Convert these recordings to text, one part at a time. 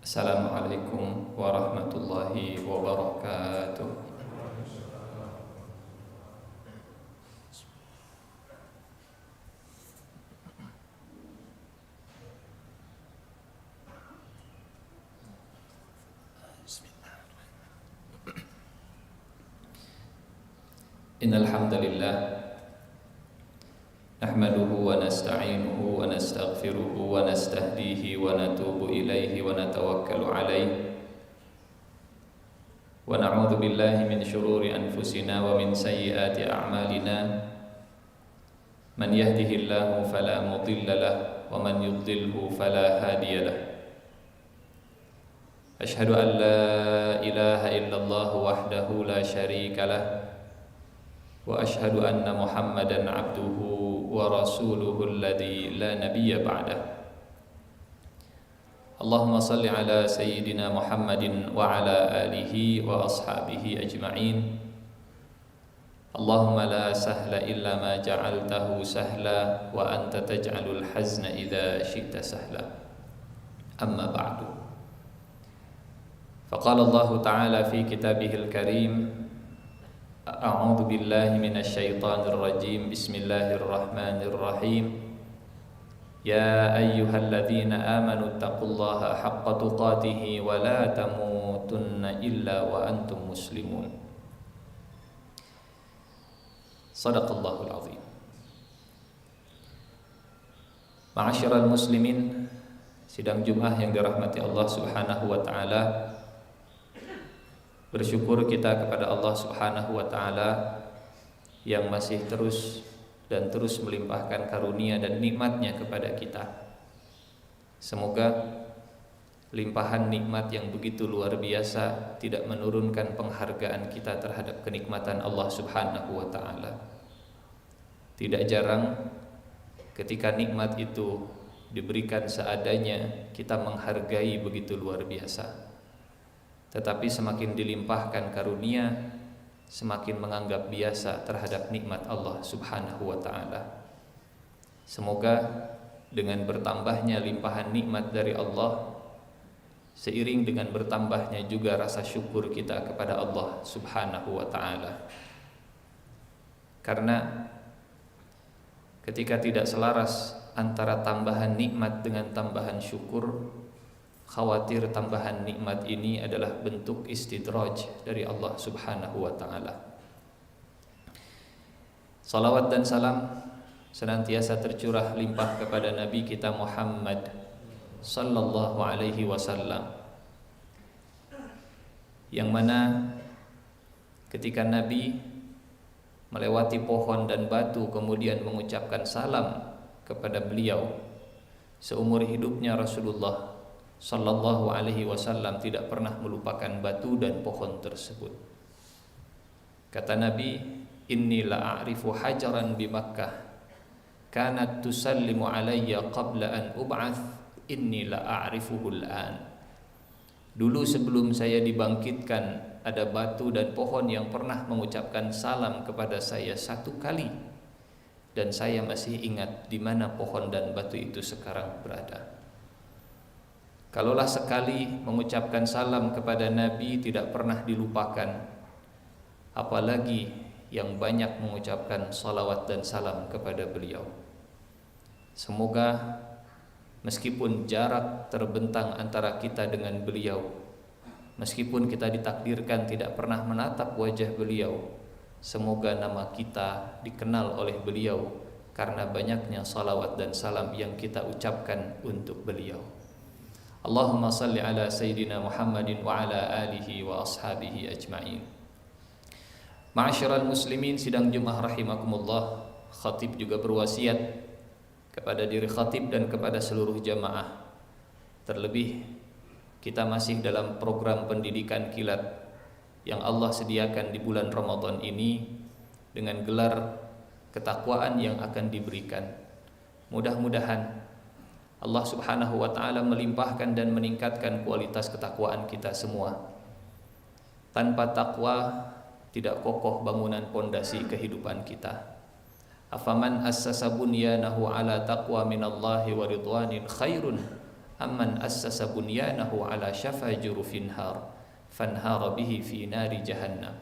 Assalamualaikum warahmatullahi wabarakatuh. Innal hamdalillah nahmaduhu wa nasta'inuhu wa nastaghfiruhu wa nastahdihi wa natubu ilaihi wa natawakkalu alaihi wa na'udzu billahi min syururi anfusina wa min sayyiati a'malina man yahdihillahu fala mudilla lahu wa man yudlilhu fala hadiya lahu. Ashhadu an la ilaha illallah wahdahu la syarika lahu wa ashhadu anna Muhammadan abduhu wa rasuluhu alladhi la nabiyya ba'dah. Allahumma salli ala sayyidina Muhammadin wa ala alihi wa ashabihi ajma'in. Allahumma la sahla illa ma ja'altahu sahla wa anta taj'alul hazna idza syi'ta sahla. Amma ba'du. Faqala Allah ta'ala fi kitabihil karim: A'udzu billahi minasy syaithanir rajim. Bismillahirrahmanirrahim. Ya ayyuhalladzina amanu taqullaha haqqa tuqatih wa la tamutunna illa wa antum muslimun. Shadaqallahul azim. Ma'asyiral muslimin, sidang Jumat yang dirahmati Allah Subhanahu wa taala. Bersyukur kita kepada Allah Subhanahu wa ta'ala yang masih terus melimpahkan karunia dan nikmatnya kepada kita. Semoga limpahan nikmat yang begitu luar biasa tidak menurunkan penghargaan kita terhadap kenikmatan Allah Subhanahu wa ta'ala. Tidak jarang ketika nikmat itu diberikan seadanya, kita menghargai begitu luar biasa. Tetapi semakin dilimpahkan karunia, semakin menganggap biasa terhadap nikmat Allah Subhanahu wa ta'ala. Semoga dengan bertambahnya limpahan nikmat dari Allah, seiring dengan bertambahnya juga rasa syukur kita kepada Allah Subhanahu wa ta'ala. Karena ketika tidak selaras antara tambahan nikmat dengan tambahan syukur, khawatir tambahan nikmat ini adalah bentuk istidraj dari Allah Subhanahu wa ta'ala. Salawat dan salam senantiasa tercurah limpah kepada Nabi kita Muhammad sallallahu alaihi wasallam, yang mana ketika Nabi melewati pohon dan batu kemudian mengucapkan salam kepada beliau, seumur hidupnya Rasulullah sallallahu alaihi wasallam tidak pernah melupakan batu dan pohon tersebut. Kata Nabi, inni la a'rifu hajaran bi Makkah kanat tusallimu alayya qabla an ub'ath, inni la a'rifuhu al-an. Dulu sebelum saya dibangkitkan, ada batu dan pohon yang pernah mengucapkan salam kepada saya satu kali, dan saya masih ingat di mana pohon dan batu itu sekarang berada. Kalaulah sekali mengucapkan salam kepada Nabi tidak pernah dilupakan, apalagi yang banyak mengucapkan salawat dan salam kepada beliau. Semoga meskipun jarak terbentang antara kita dengan beliau, meskipun kita ditakdirkan tidak pernah menatap wajah beliau, semoga nama kita dikenal oleh beliau karena banyaknya salawat dan salam yang kita ucapkan untuk beliau. Allahumma salli ala sayyidina Muhammadin wa ala alihi wa ashabihi ajma'in. Ma'asyiral muslimin, sidang Jumat rahimakumullah, khatib juga berwasiat kepada diri khatib dan kepada seluruh jamaah. Terlebih kita masih dalam program pendidikan kilat yang Allah sediakan di bulan Ramadan ini dengan gelar ketakwaan yang akan diberikan. Mudah-mudahan Allah Subhanahu wa ta'ala melimpahkan dan meningkatkan kualitas ketakwaan kita semua. Tanpa takwa tidak kokoh bangunan pondasi kehidupan kita. Afaman assasa bunyanahu ala taqwa minallahi wa ridwanin khairun amman assasa bunyanahu ala syafa jurufin har fanhara bihi fi nari jahannam.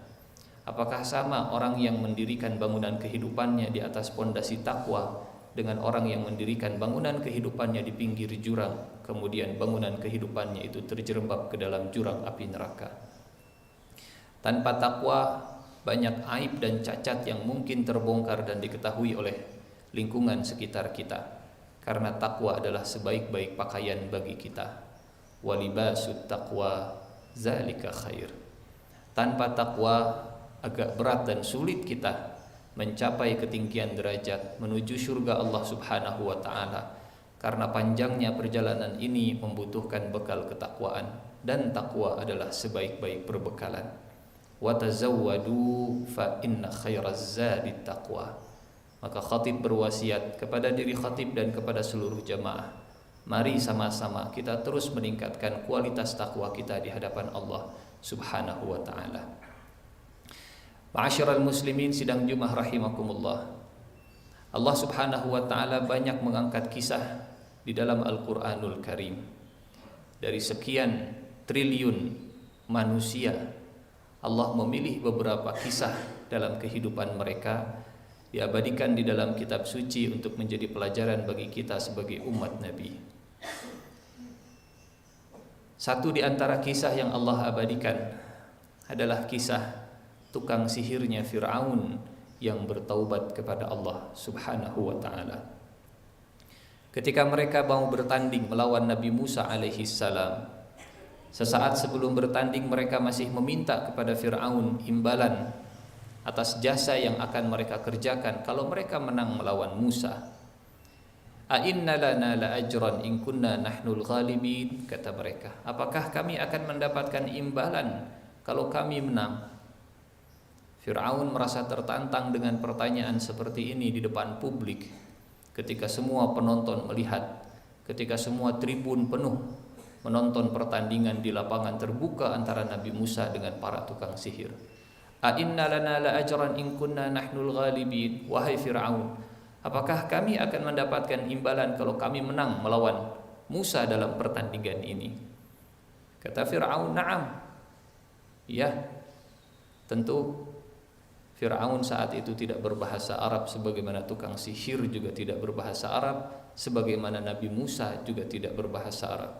Apakah sama orang yang mendirikan bangunan kehidupannya di atas pondasi takwa dengan orang yang mendirikan bangunan kehidupannya di pinggir jurang, kemudian bangunan kehidupannya itu terjerembab ke dalam jurang api neraka. Tanpa takwa, banyak aib dan cacat yang mungkin terbongkar dan diketahui oleh lingkungan sekitar kita. Karena takwa adalah sebaik-baik pakaian bagi kita. Walibasut taqwa zalika khair. Tanpa takwa agak berat dan sulit kita mencapai ketinggian derajat menuju surga Allah Subhanahu wa taala. Karena panjangnya perjalanan ini membutuhkan bekal ketakwaan, dan takwa adalah sebaik-baik perbekalan. Wa tazawwadu fa inna khairaz zadi taqwa. Maka khatib berwasiat kepada diri khatib dan kepada seluruh jamaah, mari sama-sama kita terus meningkatkan kualitas takwa kita di hadapan Allah Subhanahu wa taala. Ma'asyiral muslimin sidang Jumat rahimakumullah. Allah Subhanahu wa taala banyak mengangkat kisah di dalam Al-Qur'anul Karim. Dari sekian triliun manusia, Allah memilih beberapa kisah dalam kehidupan mereka, diabadikan di dalam kitab suci untuk menjadi pelajaran bagi kita sebagai umat Nabi. Satu di antara kisah yang Allah abadikan adalah kisah tukang sihirnya Fir'aun yang bertaubat kepada Allah Subhanahu wa ta'ala. Ketika mereka mau bertanding melawan Nabi Musa alaihi salam, sesaat sebelum bertanding mereka masih meminta kepada Fir'aun imbalan atas jasa yang akan mereka kerjakan kalau mereka menang melawan Musa. A'inna lana la ajran in kunna nahnul ghalibin, kata mereka. Apakah kami akan mendapatkan imbalan kalau kami menang? Fir'aun merasa tertantang dengan pertanyaan seperti ini di depan publik, ketika semua penonton melihat, ketika semua tribun penuh menonton pertandingan di lapangan terbuka antara Nabi Musa dengan para tukang sihir. A'inna lana la ajran in kunna nahnul ghalibin. Wahai Fir'aun, apakah kami akan mendapatkan imbalan kalau kami menang melawan Musa dalam pertandingan ini? Kata Fir'aun, na'am. Ya, tentu Fir'aun saat itu tidak berbahasa Arab sebagaimana tukang sihir juga tidak berbahasa Arab, sebagaimana Nabi Musa juga tidak berbahasa Arab.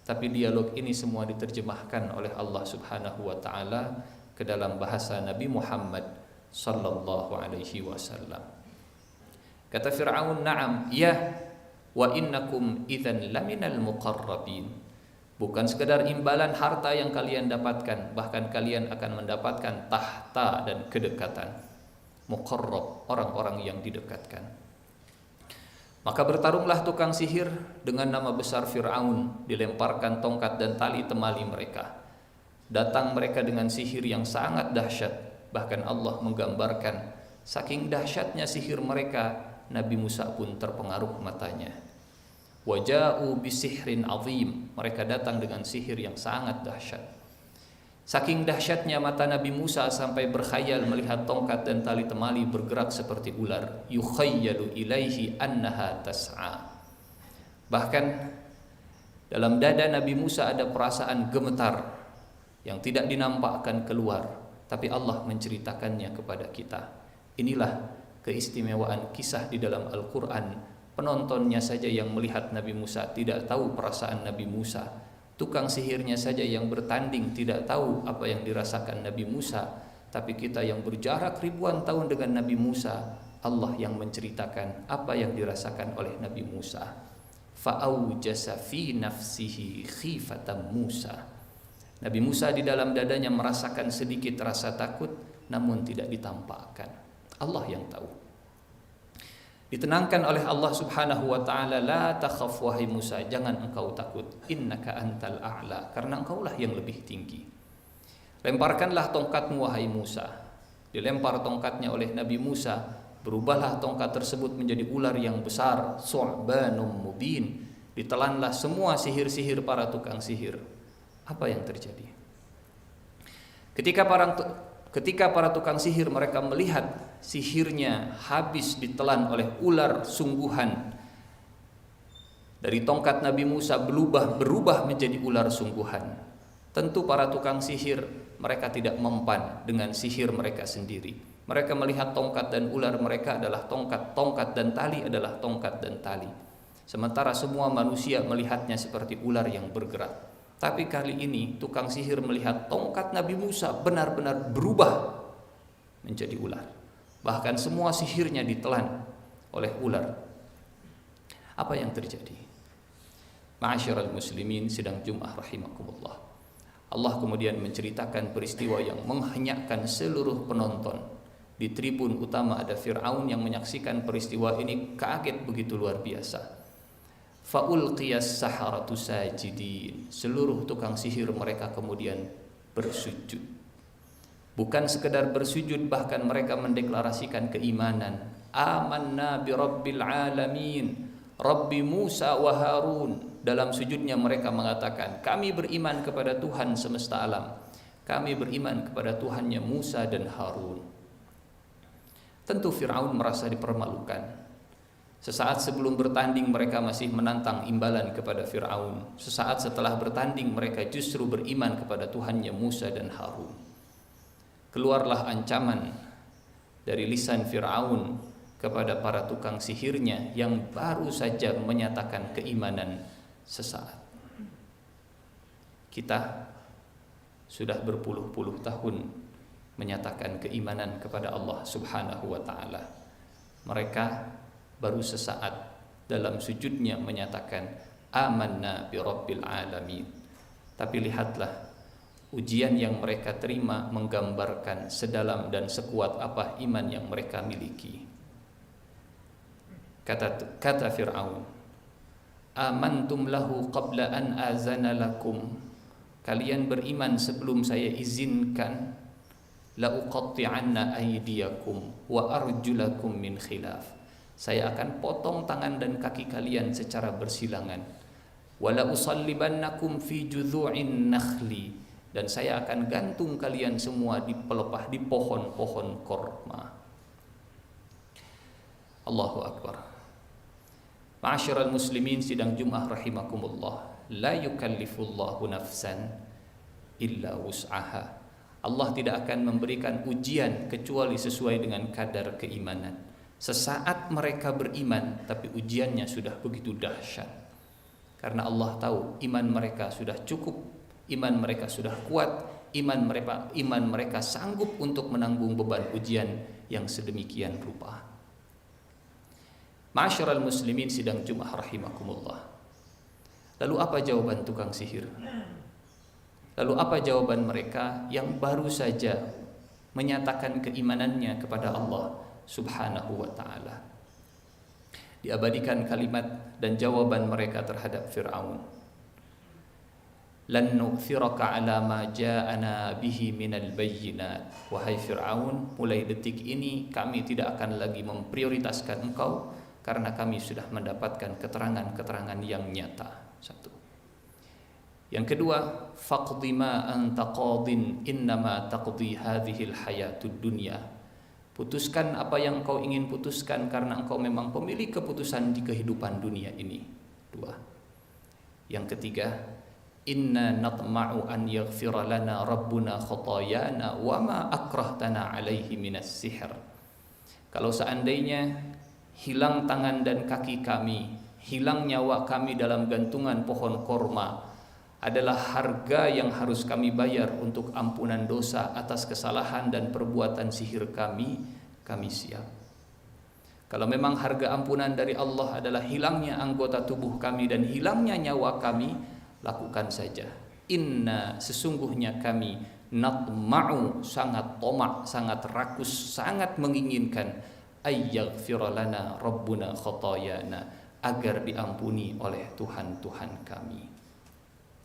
Tapi dialog ini semua diterjemahkan oleh Allah Subhanahu wa taala ke dalam bahasa Nabi Muhammad sallallahu alaihi wasallam. Kata Fir'aun, "Na'am, ya, wa innakum idzan laminal muqarrabin." Bukan sekedar imbalan harta yang kalian dapatkan, bahkan kalian akan mendapatkan tahta dan kedekatan. Muqarrab, orang-orang yang didekatkan. Maka bertarunglah tukang sihir dengan nama besar Fir'aun, dilemparkan tongkat dan tali temali mereka. Datang mereka dengan sihir yang sangat dahsyat, bahkan Allah menggambarkan saking dahsyatnya sihir mereka, Nabi Musa pun terpengaruh matanya. Waja'u bisihrin azim, mereka datang dengan sihir yang sangat dahsyat. Saking dahsyatnya mata Nabi Musa sampai berkhayal melihat tongkat dan tali temali bergerak seperti ular. Yukhayyalu ilaihi annaha tas'a. Bahkan dalam dada Nabi Musa ada perasaan gemetar yang tidak dinampakkan keluar, tapi Allah menceritakannya kepada kita. Inilah keistimewaan kisah di dalam Al-Quran. Penontonnya saja yang melihat Nabi Musa tidak tahu perasaan Nabi Musa. Tukang sihirnya saja yang bertanding tidak tahu apa yang dirasakan Nabi Musa. Tapi kita yang berjarak ribuan tahun dengan Nabi Musa, Allah yang menceritakan apa yang dirasakan oleh Nabi Musa. Fa'aujasa fi nafsihi khifatan Musa. Nabi Musa di dalam dadanya merasakan sedikit rasa takut, namun tidak ditampakkan. Allah yang tahu. Ditenangkan oleh Allah Subhanahu wa taala, la takhaf wahai Musa, jangan engkau takut, innaka antal a'la, karena engkaulah yang lebih tinggi. Lemparkanlah tongkatmu wahai Musa. Dilempar tongkatnya oleh Nabi Musa, berubahlah tongkat tersebut menjadi ular yang besar, su'banum mubin. Ditelanlah semua sihir-sihir para tukang sihir. Apa yang terjadi? Ketika para tukang sihir mereka melihat sihirnya habis ditelan oleh ular sungguhan, Dari tongkat Nabi Musa berubah menjadi ular sungguhan. Tentu para tukang sihir, mereka tidak mempan dengan sihir mereka sendiri. Mereka melihat tongkat dan ular mereka adalah tongkat dan tali adalah tongkat dan tali. Sementara semua manusia melihatnya seperti ular yang bergerak. Tapi kali ini tukang sihir melihat tongkat Nabi Musa benar-benar berubah menjadi ular. Bahkan semua sihirnya ditelan oleh ular. Apa yang terjadi? Ma'asyiral muslimin sidang Jumat rahimakumullah. Allah kemudian menceritakan peristiwa yang menghenyakkan seluruh penonton. Di tribun utama ada Fir'aun yang menyaksikan peristiwa ini kaget begitu luar biasa. Fa'ulqiyas saharatu sajidin. Seluruh tukang sihir mereka kemudian bersujud. Bukan sekedar bersujud, bahkan mereka mendeklarasikan keimanan. Amanna bi rabbil alamin, Rabbi Musa wa Harun. Dalam sujudnya mereka mengatakan, kami beriman kepada Tuhan semesta alam. Kami beriman kepada Tuhannya Musa dan Harun. Tentu Fir'aun merasa dipermalukan. Sesaat sebelum bertanding mereka masih menantang imbalan kepada Fir'aun. Sesaat setelah bertanding mereka justru beriman kepada Tuhannya Musa dan Harun. Keluarlah ancaman dari lisan Fir'aun kepada para tukang sihirnya yang baru saja menyatakan keimanan sesaat. Kita sudah berpuluh-puluh tahun menyatakan keimanan kepada Allah Subhanahu wa taala. Mereka baru sesaat dalam sujudnya menyatakan amanna bi rabbil alamin. Tapi lihatlah, ujian yang mereka terima menggambarkan sedalam dan sekuat apa iman yang mereka miliki. Kata Fir'aun, amantum lahu qabla an azana lakum. Kalian beriman sebelum saya izinkan. La uqatti'anna aydiyakum wa arjulakum min khilaf. Saya akan potong tangan dan kaki kalian secara bersilangan. Wala usallibannakum fi judhu'in nakhli. Dan saya akan gantung kalian semua di pelepah di pohon-pohon korma. Allahu Akbar. Ma'asyiral muslimin sidang Jumat rahimakumullah. La yukallifullahu nafsan illa wus'aha. Allah tidak akan memberikan ujian kecuali sesuai dengan kadar keimanan. Sesaat mereka beriman, tapi ujiannya sudah begitu dahsyat. Karena Allah tahu iman mereka sudah cukup, iman mereka sudah kuat, iman mereka sanggup untuk menanggung beban ujian yang sedemikian rupa. Ma'asyiral muslimin sidang Jumat rahimakumullah. Lalu apa jawaban tukang sihir? Lalu apa jawaban mereka yang baru saja menyatakan keimanannya kepada Allah Subhanahu wa ta'ala? Diabadikan kalimat dan jawaban mereka terhadap Fir'aun. Lan nu'thiraka ala ma ja'ana bihi minal bayyinat. Wahai Fir'aun, mulai detik ini kami tidak akan lagi memprioritaskan engkau, karena kami sudah mendapatkan keterangan-keterangan yang nyata. Satu. Yang kedua, faqdi ma anta qadin innama taqdi hadhil hayatud dunya. Putuskan apa yang kau ingin putuskan karena engkau memang pemilik keputusan di kehidupan dunia ini. Dua. Yang ketiga, inna natma'u an yaghfira lana rabbuna khatayana wa ma akrahtana alaihi minas sihr. Kalau seandainya hilang tangan dan kaki kami, hilang nyawa kami dalam gantungan pohon korma adalah harga yang harus kami bayar untuk ampunan dosa atas kesalahan dan perbuatan sihir kami siap. Kalau memang harga ampunan dari Allah adalah hilangnya anggota tubuh kami dan hilangnya nyawa kami, lakukan saja. Inna, sesungguhnya kami, natma'u, sangat tomak, sangat rakus, sangat menginginkan ayyaghfira lana rabbuna khatayana, agar diampuni oleh Tuhan kami.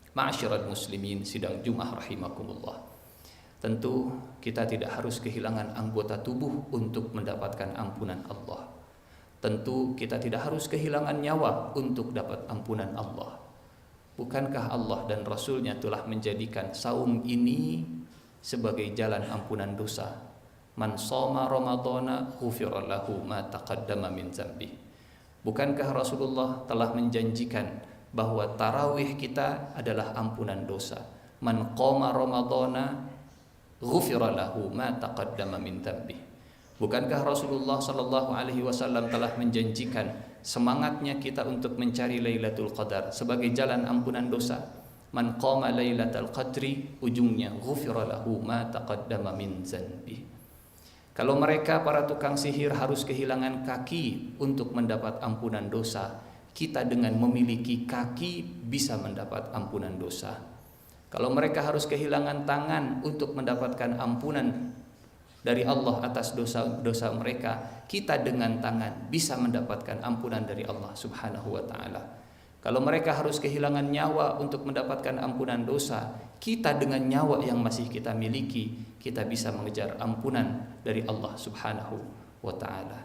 Ma'asyiral muslimin sidang Jumat rahimakumullah. Tentu kita tidak harus kehilangan anggota tubuh untuk mendapatkan ampunan Allah. Tentu kita tidak harus kehilangan nyawa untuk dapat ampunan Allah. Bukankah Allah dan Rasulnya telah menjadikan saum ini sebagai jalan ampunan dosa? Man shoma ramadhana ghufira lahu ma taqaddama min dzambi. Bukankah Rasulullah telah menjanjikan bahwa tarawih kita adalah ampunan dosa? Man qama ramadhana ghufira lahu ma taqaddama min dhanbi. Bukankah Rasulullah sallallahu alaihi wasallam telah menjanjikan semangatnya kita untuk mencari Lailatul Qadar sebagai jalan ampunan dosa? Man qama Lailatul Qadri, ujungnya ghufira lahu ma taqaddama min dhanbi. Kalau mereka para tukang sihir harus kehilangan kaki untuk mendapat ampunan dosa, kita dengan memiliki kaki bisa mendapat ampunan dosa. Kalau mereka harus kehilangan tangan untuk mendapatkan ampunan dari Allah atas dosa-dosa mereka, kita dengan tangan bisa mendapatkan ampunan dari Allah Subhanahu wa taala. Kalau mereka harus kehilangan nyawa untuk mendapatkan ampunan dosa, kita dengan nyawa yang masih kita miliki, kita bisa mengejar ampunan dari Allah Subhanahu wa taala.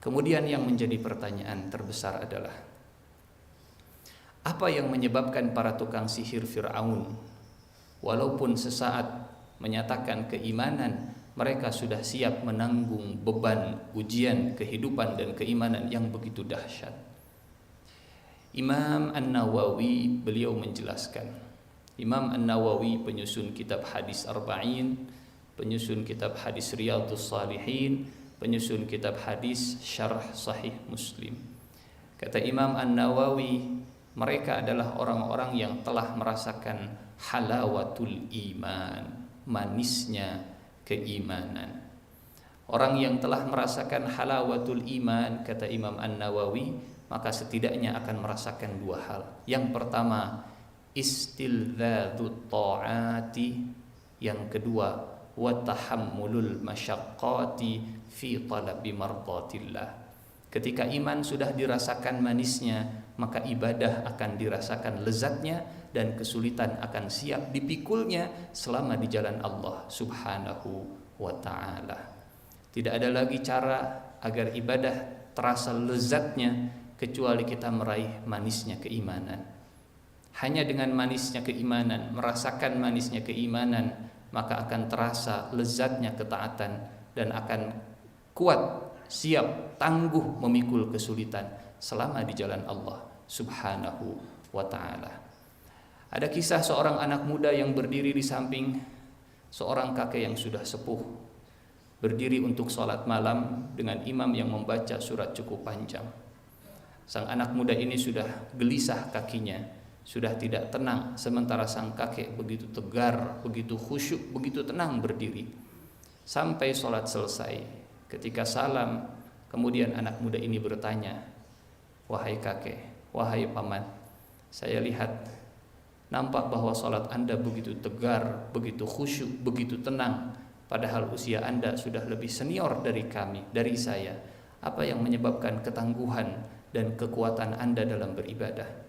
Kemudian yang menjadi pertanyaan terbesar adalah, apa yang menyebabkan para tukang sihir Fir'aun walaupun sesaat menyatakan keimanan, mereka sudah siap menanggung beban ujian kehidupan dan keimanan yang begitu dahsyat? Imam An-Nawawi beliau menjelaskan. Imam An-Nawawi penyusun kitab hadis Arba'in, penyusun kitab hadis Riyadhus Shalihin, penyusun kitab hadis Syarh Sahih Muslim. Kata Imam An-Nawawi, mereka adalah orang-orang yang telah merasakan halawatul iman, manisnya keimanan. Orang yang telah merasakan halawatul iman, kata Imam An-Nawawi, maka setidaknya akan merasakan dua hal. Yang pertama, istilzadut ta'ati. Yang kedua, wa tahammulul masyaqqati fi talabi mardatillah. Ketika iman sudah dirasakan manisnya, maka ibadah akan dirasakan lezatnya dan kesulitan akan siap dipikulnya selama di jalan Allah Subhanahu wa ta'ala. Tidak ada lagi cara agar ibadah terasa lezatnya kecuali kita meraih manisnya keimanan. Hanya dengan manisnya keimanan, merasakan manisnya keimanan, maka akan terasa lezatnya ketaatan dan akan kuat, siap, tangguh memikul kesulitan selama di jalan Allah Subhanahu wa ta'ala. Ada kisah seorang anak muda yang berdiri di samping seorang kakek yang sudah sepuh, berdiri untuk sholat malam dengan imam yang membaca surat cukup panjang. Sang anak muda ini sudah gelisah kakinya, sudah tidak tenang, sementara sang kakek begitu tegar, begitu khusyuk, begitu tenang berdiri. Sampai sholat selesai, ketika salam, kemudian anak muda ini bertanya, "Wahai kakek, wahai paman, saya lihat nampak bahwa sholat Anda begitu tegar, begitu khusyuk, begitu tenang, padahal usia Anda sudah lebih senior dari kami, dari saya. Apa yang menyebabkan ketangguhan dan kekuatan Anda dalam beribadah?"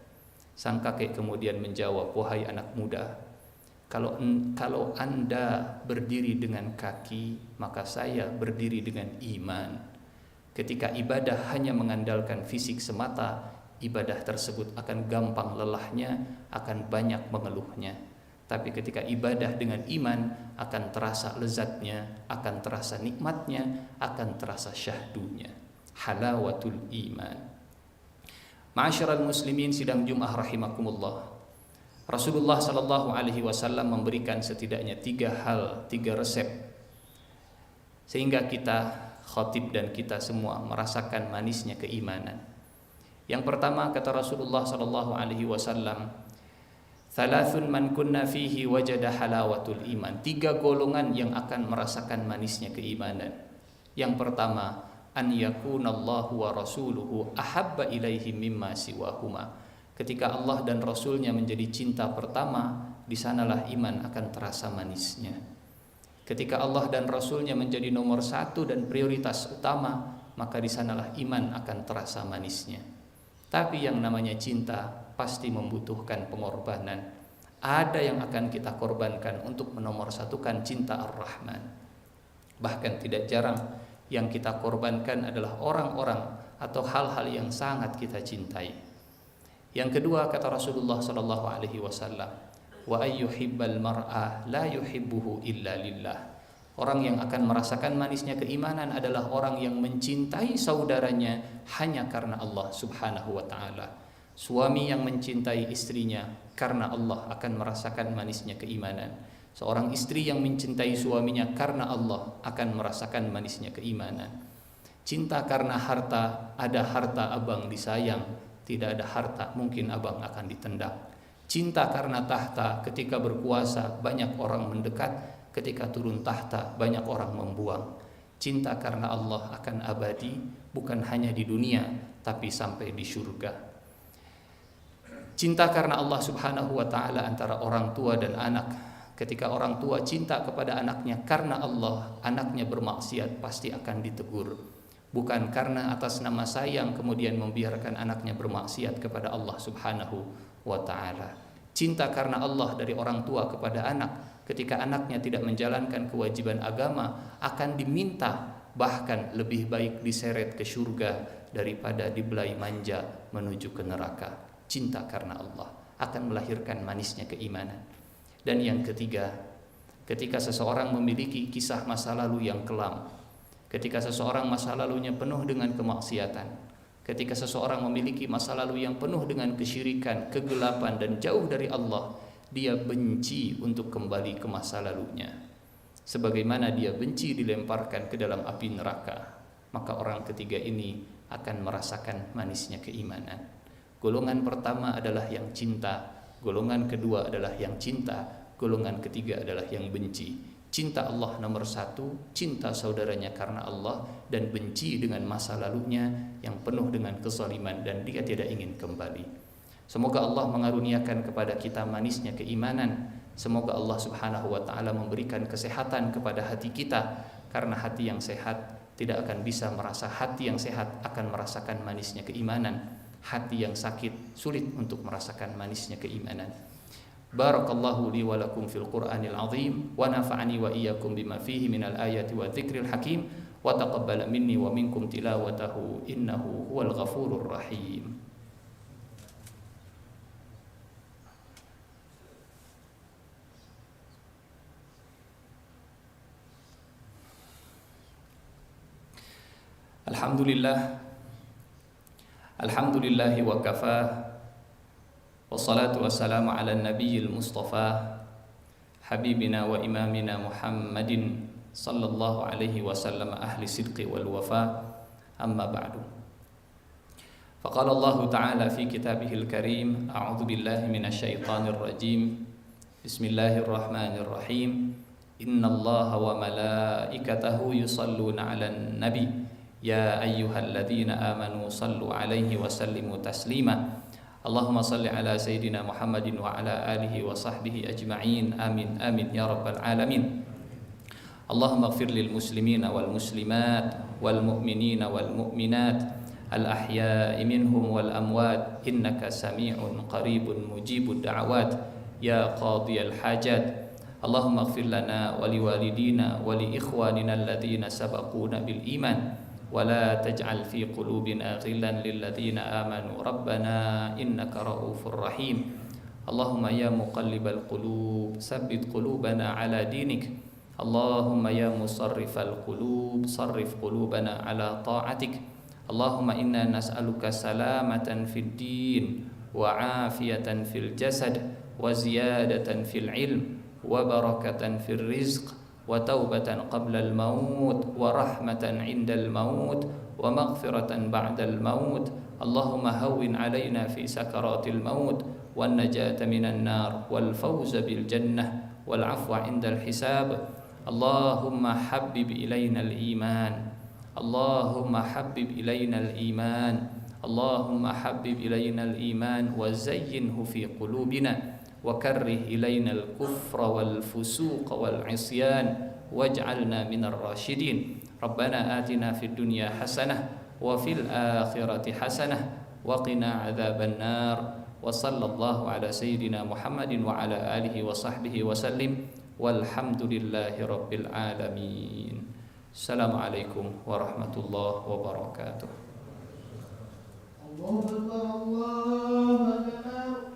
Sang kakek kemudian menjawab, "Wahai anak muda, kalau Anda berdiri dengan kaki, maka saya berdiri dengan iman. Ketika ibadah hanya mengandalkan fisik semata, ibadah tersebut akan gampang lelahnya, akan banyak mengeluhnya. Tapi ketika ibadah dengan iman, akan terasa lezatnya, akan terasa nikmatnya, akan terasa syahdunya." Halawatul iman. Ma'asyiral muslimin sidang Jumat rahimakumullah. Rasulullah sallallahu alaihi wasallam memberikan setidaknya 3 hal, 3 resep sehingga kita khatib dan kita semua merasakan manisnya keimanan. Yang pertama, kata Rasulullah sallallahu alaihi wasallam, "Thalathun man kunna fihi wajada halawatul iman." 3 golongan yang akan merasakan manisnya keimanan. Yang pertama, an yakunallahu wa rasuluhu ahabba ilaihi mimma siwahuma. Ketika Allah dan Rasulnya menjadi cinta pertama, di sanalah iman akan terasa manisnya. Ketika Allah dan Rasulnya menjadi nomor 1 dan prioritas utama, maka di sanalah iman akan terasa manisnya. Tapi yang namanya cinta pasti membutuhkan pengorbanan. Ada yang akan kita korbankan untuk menomorsatukan cinta Ar-Rahman. Bahkan tidak jarang yang kita korbankan adalah orang-orang atau hal-hal yang sangat kita cintai. Yang kedua, kata Rasulullah sallallahu alaihi wasallam, "Wa ayyuhibbal mar'a la yuhibbuhu illa lillah." Orang yang akan merasakan manisnya keimanan adalah orang yang mencintai saudaranya hanya karena Allah Subhanahu wa taala. Suami yang mencintai istrinya karena Allah akan merasakan manisnya keimanan. Seorang istri yang mencintai suaminya karena Allah akan merasakan manisnya keimanan. Cinta karena harta, ada harta abang disayang, tidak ada harta mungkin abang akan ditendang. Cinta karena tahta, ketika berkuasa banyak orang mendekat, ketika turun tahta banyak orang membuang. Cinta karena Allah akan abadi, bukan hanya di dunia tapi sampai di surga. Cinta karena Allah Subhanahu wa taala antara orang tua dan anak. Ketika orang tua cinta kepada anaknya karena Allah, anaknya bermaksiat pasti akan ditegur. Bukan karena atas nama sayang kemudian membiarkan anaknya bermaksiat kepada Allah Subhanahu wa taala. Cinta karena Allah dari orang tua kepada anak, ketika anaknya tidak menjalankan kewajiban agama akan diminta, bahkan lebih baik diseret ke surga daripada dibelai manja menuju ke neraka. Cinta karena Allah akan melahirkan manisnya keimanan. Dan yang ketiga, ketika seseorang memiliki kisah masa lalu yang kelam, ketika seseorang masa lalunya penuh dengan kemaksiatan, ketika seseorang memiliki masa lalu yang penuh dengan kesyirikan, kegelapan dan jauh dari Allah, dia benci untuk kembali ke masa lalunya. Sebagaimana dia benci dilemparkan ke dalam api neraka, maka orang ketiga ini akan merasakan manisnya keimanan. Golongan pertama adalah yang cinta, golongan kedua adalah yang cinta, golongan ketiga adalah yang benci. Cinta Allah nomor satu, cinta saudaranya karena Allah, dan benci dengan masa lalunya yang penuh dengan kezaliman dan dia tidak ingin kembali. Semoga Allah mengaruniakan kepada kita manisnya keimanan. Semoga Allah Subhanahu wa taala memberikan kesehatan kepada hati kita, karena hati yang sehat tidak akan bisa merasa, hati yang sehat akan merasakan manisnya keimanan. Hati yang sakit sulit untuk merasakan manisnya keimanan. Barakallahu li wa lakum fil Qur'anil azim wa nafa'ani wa iyyakum bima fihi minal ayati wa dzikril hakim wa taqabbala minni wa minkum tilawatahu innahu huwal ghafurur rahim. Alhamdulillahi wa kafa, wassalatu wassalamu ala nabiyil mustafa, habibina wa imamina Muhammadin sallallahu alaihi wasallam, ahli sidqi wal wafa, amma ba'du. Faqala Allah ta'ala fi kitabihil karim, a'udhu billahi minasyaitanir rajim, bismillahirrahmanirrahim, inna Allah wa malaikatahu yusalluna ala nabi, ya ayyuhalladzina amanu sallu alaihi wa sallimu taslima. Allahumma salli ala sayyidina Muhammadin wa ala alihi wa sahbihi ajma'in. Amin amin ya rabbal alamin. Allahumma ighfir lil muslimina wal muslimat wal mu'minina wal mu'minat al ahya'i minhum wal amwat innaka sami'un qaribun mujibud da'awat ya qadiyal hajat. Allahumma ighfir lana wa liwalidina wa li ikhwanina alladhina sabaquna bil iman ولا تجعل في قلوبنا غلا للذين آمنوا ربنا إنك رؤوف رحيم. اللهم يا مقلب القلوب ثبت قلوبنا على دينك. اللهم يا مصرف القلوب صرف قلوبنا على طاعتك. اللهم إنا نسألك سلامة في الدين وعافية في الجسد وزيادة في العلم وبركة في الرزق وتوبة قبل الموت ورحمة عند الموت ومغفرة بعد الموت. اللهم هون علينا في سكرات الموت والنجاة من النار والفوز بالجنة والعفو عند الحساب. اللهم حبب إلينا الإيمان، اللهم حبب إلينا الإيمان، اللهم حبب إلينا الإيمان وزينه في قلوبنا وكره إلينا الكفر والفسوق والعصيان واجعلنا من الراشدين. ربنا آتنا في الدنيا حسنة وفي الآخرة حسنة وقنا عذاب النار. وصلى الله على سيدنا محمد وعلى آله وصحبه وسلم والحمد لله رب العالمين. السلام عليكم ورحمة الله وبركاته. الله أكبر الله أكبر.